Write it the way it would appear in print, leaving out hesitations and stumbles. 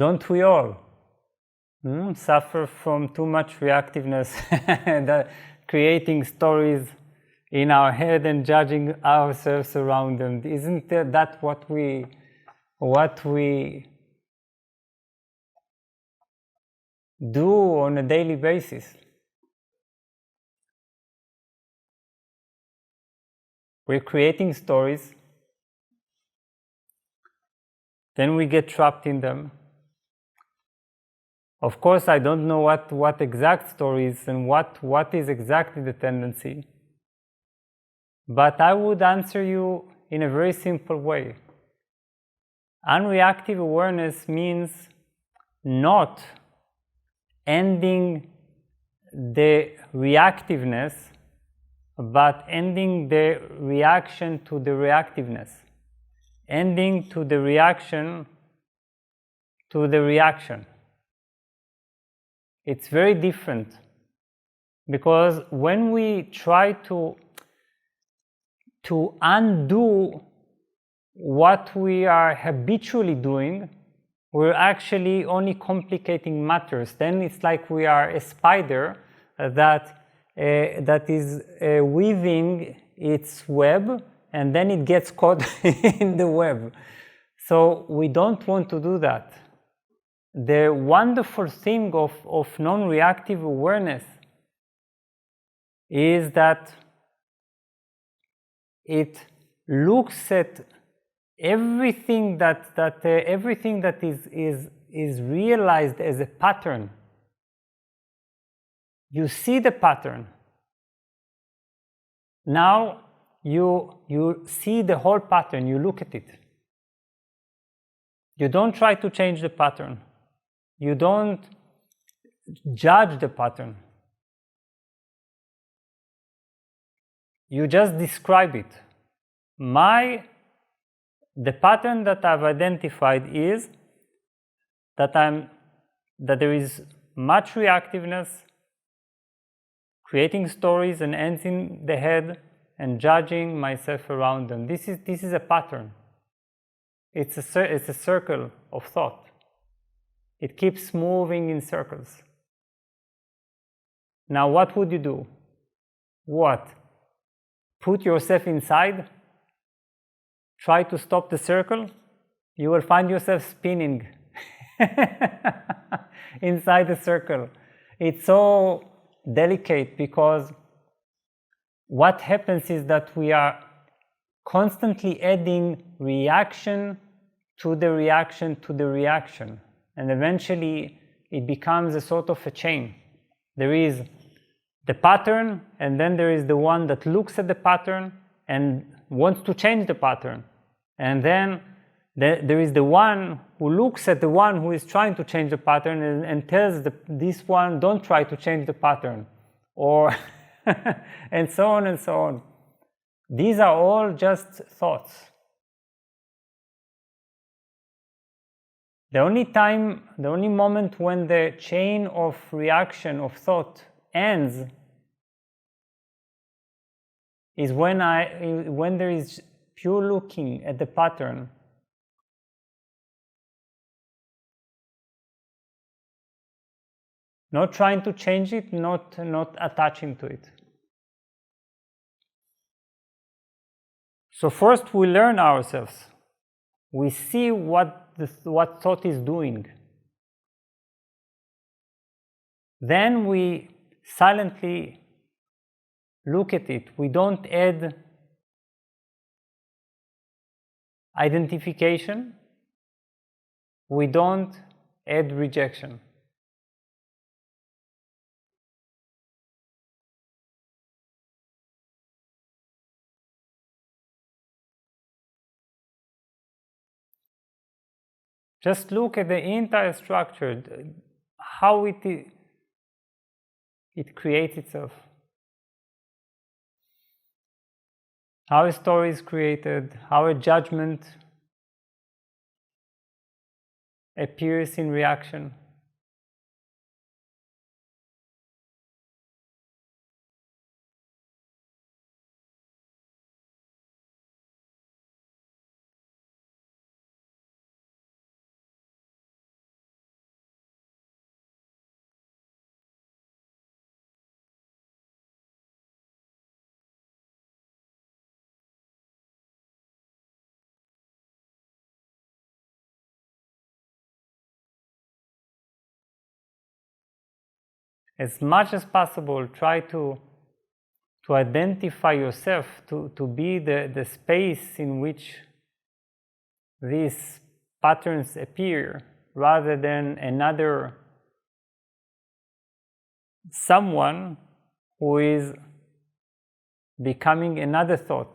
Don't we all suffer from too much reactiveness, creating stories in our head and judging ourselves around them? Isn't that what we do on a daily basis? We're creating stories, then we get trapped in them. Of course, I don't know what exact stories and what is exactly the tendency, but I would answer you in a very simple way. Unreactive awareness means not ending the reactiveness, but ending the reaction to the reactiveness, ending to the reaction to the reaction. It's very different, because when we try to undo what we are habitually doing, we're actually only complicating matters. Then it's like we are a spider that is weaving its web, and then it gets caught in the web. So we don't want to do that. The wonderful thing of non-reactive awareness is that it looks at everything that is realized as a pattern. You see the pattern. Now you see the whole pattern, you look at it. You don't try to change the pattern. You don't judge the pattern. You just describe it. The pattern that I've identified is that there is much reactiveness, creating stories and ends in the head, and judging myself around them. This is a pattern. It's a circle of thought. It keeps moving in circles. Now, what would you do? What? Put yourself inside? Try to stop the circle? You will find yourself spinning inside the circle. It's so delicate, because what happens is that we are constantly adding reaction to the reaction to the reaction. And eventually it becomes a sort of a chain. There is the pattern, and then there is the one that looks at the pattern and wants to change the pattern. And then there is the one who looks at the one who is trying to change the pattern and tells this one, don't try to change the pattern. Or and so on and so on. These are all just thoughts. The only moment when the chain of reaction of thought ends is when there is pure looking at the pattern. Not trying to change it, not attaching to it. So first we learn ourselves. We see what thought is doing. Then we silently look at it. We don't add identification. We don't add rejection. Just look at the entire structure, how it creates itself. How a story is created, how a judgment appears in reaction. as much as possible, try to identify yourself, to be the space in which these patterns appear, rather than another someone who is becoming another thought,